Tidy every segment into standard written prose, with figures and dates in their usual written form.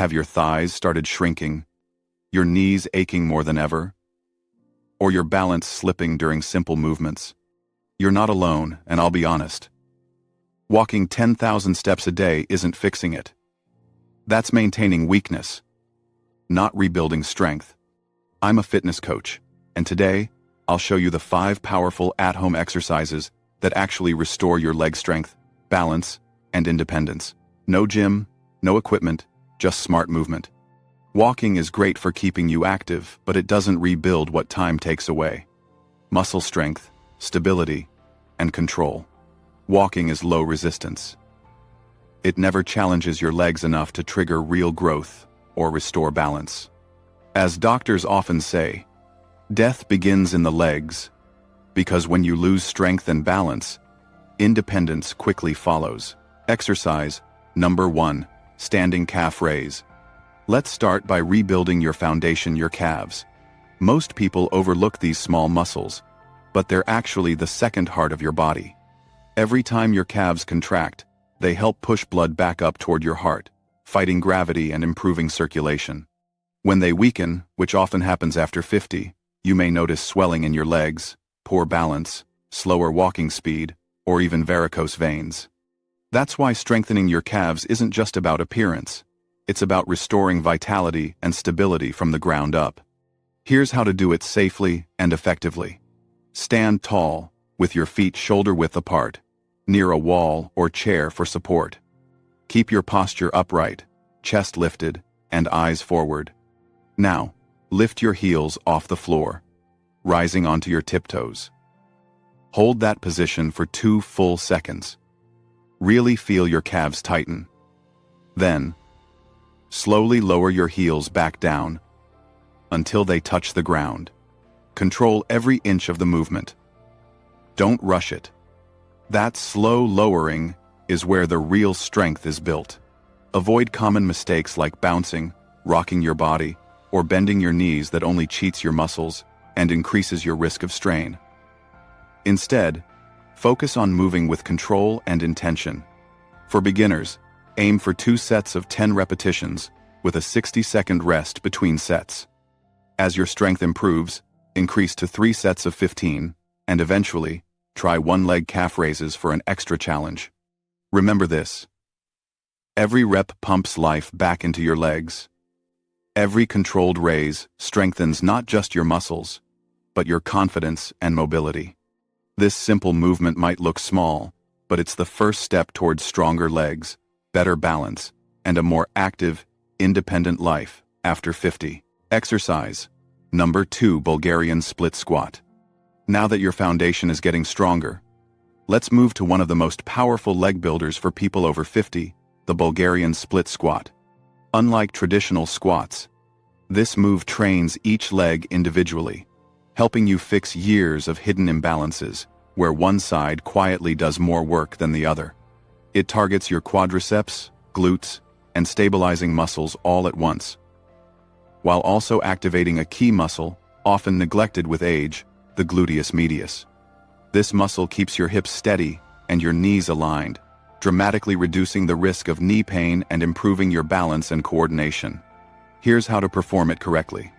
Have your thighs started shrinking? Your knees aching more than ever? Or your balance slipping during simple movements? You're not alone, and I'll be honest. Walking 10,000 steps a day isn't fixing it. That's maintaining weakness, not rebuilding strength. I'm a fitness coach, and today, I'll show you the 5 powerful at-home exercises that actually restore your leg strength, balance, and independence. No gym, no equipment, just smart movement. Walking is great for keeping you active, but it doesn't rebuild what time takes away. Muscle strength, stability, and control. Walking is low resistance. It never challenges your legs enough to trigger real growth or restore balance. As doctors often say, death begins in the legs, because when you lose strength and balance, independence quickly follows. Exercise number 1, standing calf raise. Let's start by rebuilding your foundation, your calves. Most people overlook these small muscles, but they're actually the second heart of your body. Every time your calves contract, they help push blood back up toward your heart, fighting gravity and improving circulation. When they weaken, which often happens after 50, you may notice swelling in your legs, poor balance, slower walking speed, or even varicose veins. That's why strengthening your calves isn't just about appearance. It's about restoring vitality and stability from the ground up. Here's how to do it safely and effectively. Stand tall, with your feet shoulder-width apart, near a wall or chair for support. Keep your posture upright, chest lifted, and eyes forward. Now, lift your heels off the floor, rising onto your tiptoes. Hold that position for 2 full seconds. Really feel your calves tighten. Then, slowly lower your heels back down until they touch the ground. Control every inch of the movement. Don't rush it. That slow lowering is where the real strength is built. Avoid common mistakes like bouncing, rocking your body, or bending your knees that only cheats your muscles and increases your risk of strain. Instead, focus on moving with control and intention. For beginners, aim for 2 sets of 10 repetitions with a 60-second rest between sets. As your strength improves, increase to 3 sets of 15, and eventually, try 1-leg calf raises for an extra challenge. Remember this: every rep pumps life back into your legs. Every controlled raise strengthens not just your muscles, but your confidence and mobility. This simple movement might look small, but it's the first step towards stronger legs, better balance, and a more active, independent life after 50. Exercise number 2, Bulgarian split squat. Now that your foundation is getting stronger, let's move to one of the most powerful leg builders for people over 50, the Bulgarian split squat. Unlike traditional squats, this move trains each leg individually, helping you fix years of hidden imbalances where one side quietly does more work than the other. It targets your quadriceps, glutes, and stabilizing muscles all at once, while also activating a key muscle, often neglected with age, the gluteus medius. This muscle keeps your hips steady and your knees aligned, dramatically reducing the risk of knee pain and improving your balance and coordination. Here's how to perform it correctly.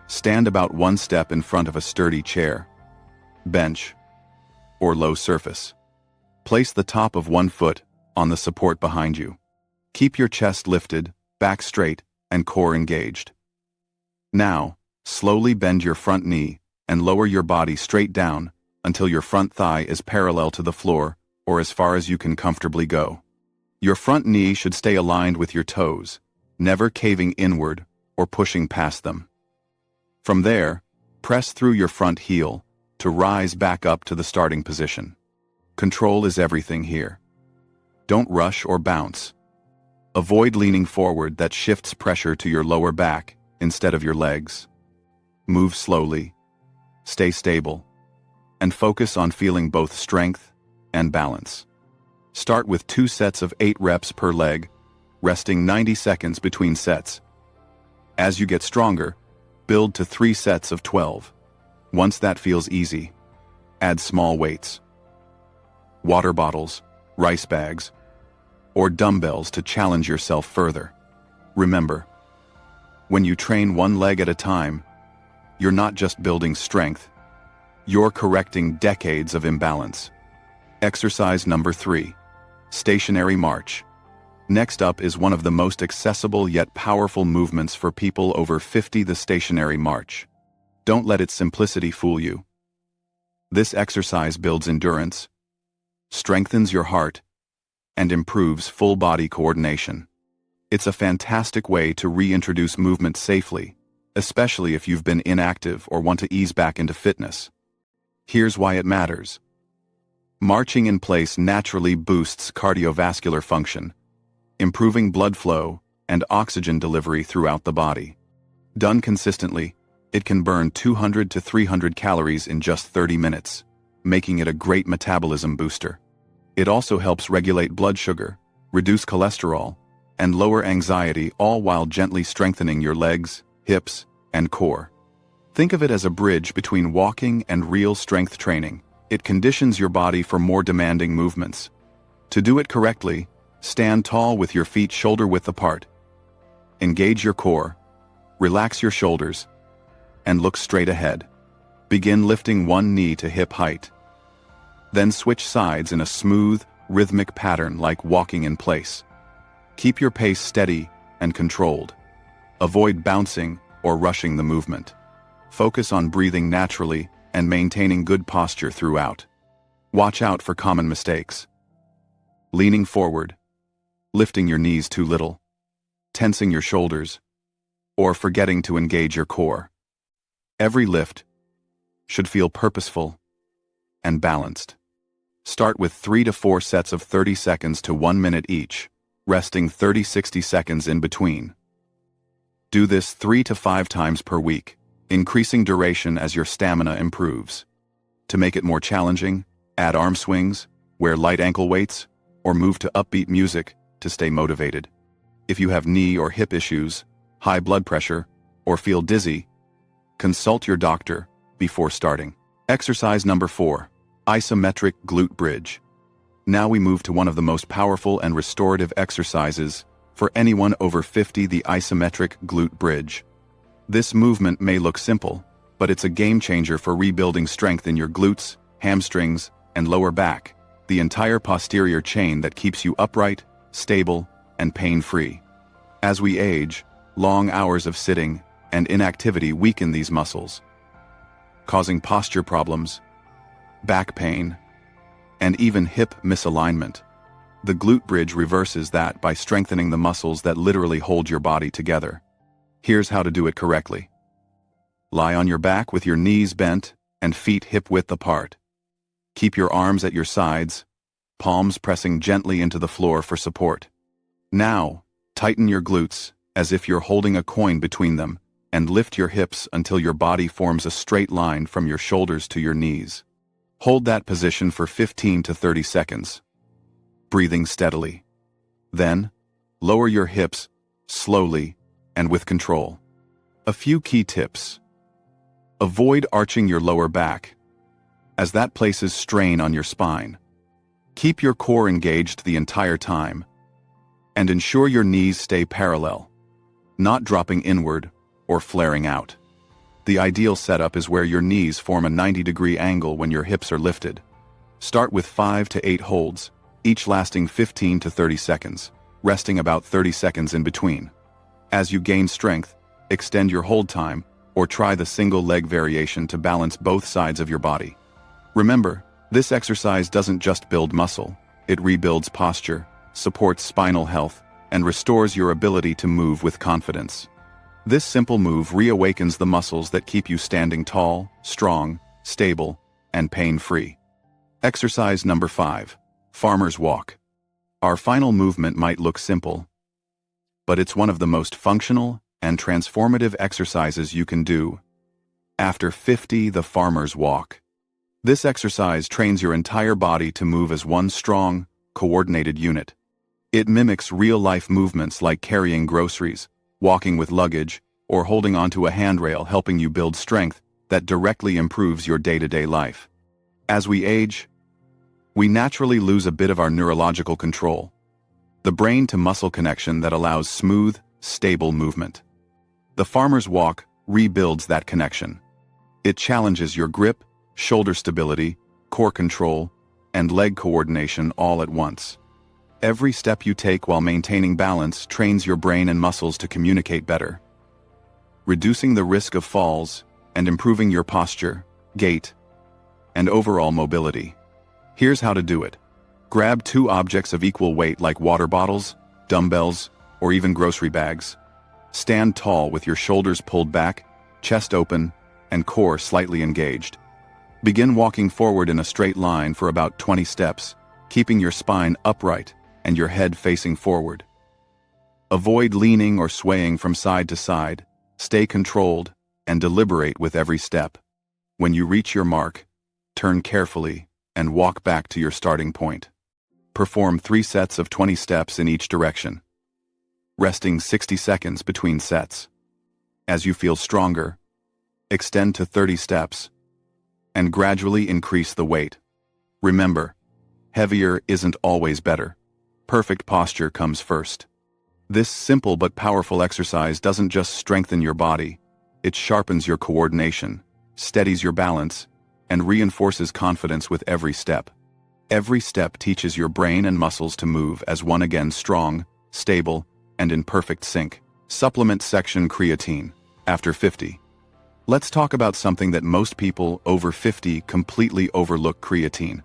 Stand about 1 step in front of a sturdy chair, bench, or low surface. Place the top of 1 foot on the support behind you. Keep your chest lifted, back straight, and core engaged. Now, slowly bend your front knee and lower your body straight down until your front thigh is parallel to the floor or as far as you can comfortably go. Your front knee should stay aligned with your toes, never caving inward or pushing past them. From there, press through your front heel to rise back up to the starting position. Control is everything here. Don't rush or bounce. Avoid leaning forward, that shifts pressure to your lower back instead of your legs. Move slowly, stay stable, and focus on feeling both strength and balance. Start with 2 sets of 8 reps per leg, resting 90 seconds between sets. As you get stronger, build to 3 sets of 12. Once that feels easy, add small weights. Water bottles, rice bags, or dumbbells to challenge yourself further. Remember, when you train one leg at a time, you're not just building strength, you're correcting decades of imbalance. Exercise number 3. Stationary march. Next up is one of the most accessible yet powerful movements for people over 50, the stationary march. Don't let its simplicity fool you. This exercise builds endurance, strengthens your heart, and improves full body coordination. It's a fantastic way to reintroduce movement safely, especially if you've been inactive or want to ease back into fitness. Here's why it matters. Marching in place naturally boosts cardiovascular function, improving blood flow and oxygen delivery throughout the body. Done consistently, it can burn 200 to 300 calories in just 30 minutes, making it a great metabolism booster. It also helps regulate blood sugar, reduce cholesterol, and lower anxiety, all while gently strengthening your legs, hips, and core. Think of it as a bridge between walking and real strength training. It conditions your body for more demanding movements. To do it correctly, stand tall with your feet shoulder-width apart. Engage your core, relax your shoulders, and look straight ahead. Begin lifting one knee to hip height. Then switch sides in a smooth, rhythmic pattern like walking in place. Keep your pace steady and controlled. Avoid bouncing or rushing the movement. Focus on breathing naturally and maintaining good posture throughout. Watch out for common mistakes. Leaning forward, lifting your knees too little, tensing your shoulders, or forgetting to engage your core. Every lift should feel purposeful and balanced. Start with 3 to 4 sets of 30 seconds to 1 minute each, resting 30-60 seconds in between. Do this 3 to 5 times per week, increasing duration as your stamina improves. To make it more challenging, add arm swings, wear light ankle weights, or move to upbeat music to stay motivated. If you have knee or hip issues, high blood pressure, or feel dizzy, consult your doctor before starting. Exercise number 4. Isometric glute bridge. Now we move to one of the most powerful and restorative exercises for anyone over 50, the isometric glute bridge. This movement may look simple, but it's a game changer for rebuilding strength in your glutes, hamstrings, and lower back, the entire posterior chain that keeps you upright, stable, and pain-free. As we age, long hours of sitting and inactivity weaken these muscles, causing posture problems, back pain, and even hip misalignment. The glute bridge reverses that by strengthening the muscles that literally hold your body together. Here's how to do it correctly. Lie on your back with your knees bent and feet hip-width apart. Keep your arms at your sides, palms pressing gently into the floor for support. Now, tighten your glutes as if you're holding a coin between them, and lift your hips until your body forms a straight line from your shoulders to your knees. Hold that position for 15 to 30 seconds, breathing steadily. Then, lower your hips slowly and with control. A few key tips. Avoid arching your lower back, as that places strain on your spine. Keep your core engaged the entire time, and ensure your knees stay parallel, not dropping inward or flaring out. The ideal setup is where your knees form a 90-degree angle when your hips are lifted. Start with 5 to 8 holds, each lasting 15 to 30 seconds, resting about 30 seconds in between. As you gain strength, extend your hold time, or try the single leg variation to balance both sides of your body. Remember, this exercise doesn't just build muscle, it rebuilds posture, supports spinal health, and restores your ability to move with confidence. This simple move reawakens the muscles that keep you standing tall, strong, stable, and pain-free. Exercise number 5. Farmer's walk. Our final movement might look simple, but it's one of the most functional and transformative exercises you can do. After 50, the farmer's walk. This exercise trains your entire body to move as one strong, coordinated unit. It mimics real-life movements like carrying groceries, walking with luggage, or holding onto a handrail, helping you build strength that directly improves your day-to-day life. As we age, we naturally lose a bit of our neurological control, the brain-to-muscle connection that allows smooth, stable movement. The farmer's walk rebuilds that connection. It challenges your grip, shoulder stability, core control, and leg coordination all at once. Every step you take while maintaining balance trains your brain and muscles to communicate better, reducing the risk of falls and improving your posture, gait, and overall mobility. Here's how to do it. Grab 2 objects of equal weight like water bottles, dumbbells, or even grocery bags. Stand tall with your shoulders pulled back, chest open, and core slightly engaged. Begin walking forward in a straight line for about 20 steps, keeping your spine upright and your head facing forward. Avoid leaning or swaying from side to side. Stay controlled and deliberate with every step. When you reach your mark, turn carefully and walk back to your starting point. Perform 3 sets of 20 steps in each direction, resting 60 seconds between sets. As you feel stronger, extend to 30 steps and gradually increase the weight. Remember, heavier isn't always better. Perfect posture comes first. This simple but powerful exercise doesn't just strengthen your body, it sharpens your coordination, steadies your balance, and reinforces confidence with every step. Every step teaches your brain and muscles to move as one again, strong, stable, and in perfect sync. Supplement section: creatine. After 50. Let's talk about something that most people over 50 completely overlook: creatine.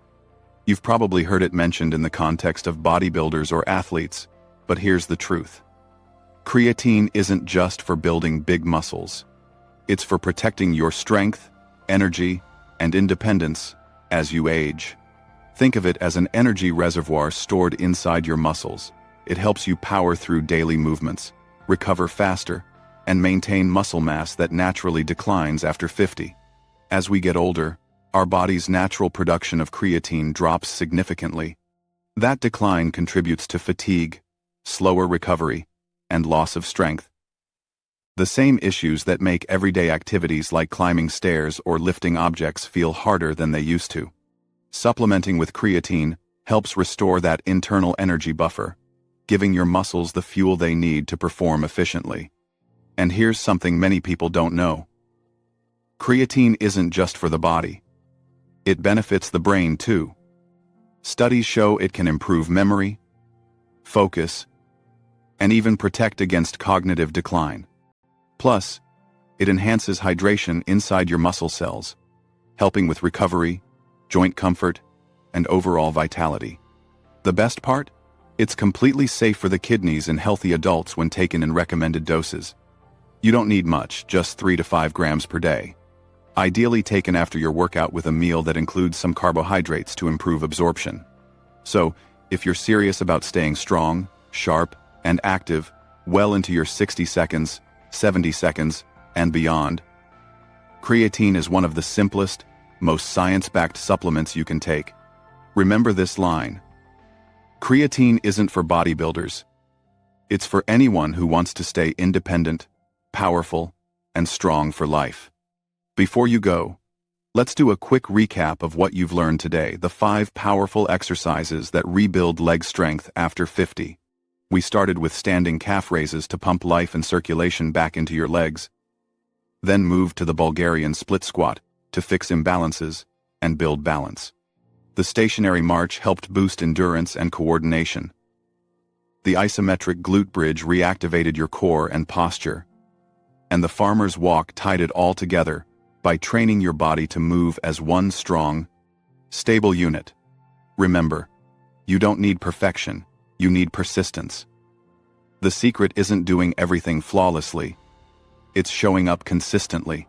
You've probably heard it mentioned in the context of bodybuilders or athletes, but here's the truth. Creatine isn't just for building big muscles. It's for protecting your strength, energy, and independence as you age. Think of it as an energy reservoir stored inside your muscles. It helps you power through daily movements, recover faster, and maintain muscle mass that naturally declines after 50. As we get older, our body's natural production of creatine drops significantly. That decline contributes to fatigue, slower recovery, and loss of strength. The same issues that make everyday activities like climbing stairs or lifting objects feel harder than they used to. Supplementing with creatine helps restore that internal energy buffer, giving your muscles the fuel they need to perform efficiently. And here's something many people don't know. Creatine isn't just for the body. It benefits the brain too. Studies show it can improve memory, focus, and even protect against cognitive decline. Plus, it enhances hydration inside your muscle cells, helping with recovery, joint comfort, and overall vitality. The best part? It's completely safe for the kidneys in healthy adults when taken in recommended doses. You don't need much, just 3 to 5 grams per day. Ideally taken after your workout with a meal that includes some carbohydrates to improve absorption. So, if you're serious about staying strong, sharp, and active well into your 60 seconds, 70 seconds, and beyond, creatine is one of the simplest, most science-backed supplements you can take. Remember this line: creatine isn't for bodybuilders. It's for anyone who wants to stay independent, powerful, and strong for life. Before you go, let's do a quick recap of what you've learned today, the 5 powerful exercises that rebuild leg strength after 50. We started with standing calf raises to pump life and circulation back into your legs, then moved to the Bulgarian split squat to fix imbalances and build balance. The stationary march helped boost endurance and coordination. The isometric glute bridge reactivated your core and posture. And the farmer's walk tied it all together by training your body to move as one strong, stable unit. Remember, you don't need perfection, you need persistence. The secret isn't doing everything flawlessly. It's showing up consistently.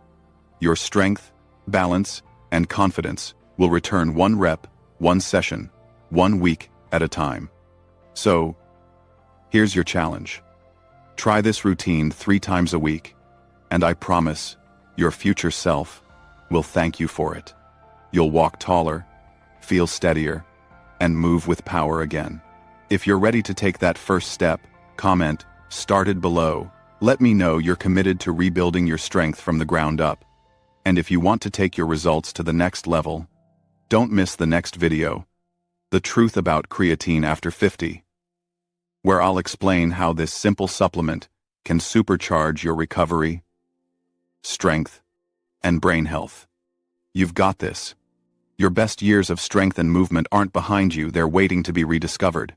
Your strength, balance, and confidence will return 1 rep, 1 session, 1 week at a time. So, here's your challenge. Try this routine 3 times a week, and I promise your future self will thank you for it. You'll walk taller, feel steadier, and move with power again. If you're ready to take that first step, comment "started" below. Let me know you're committed to rebuilding your strength from the ground up. And if you want to take your results to the next level, don't miss the next video, The Truth About Creatine After 50, where I'll explain how this simple supplement can supercharge your recovery, strength, and brain health. You've got this. Your best years of strength and movement aren't behind you, they're waiting to be rediscovered.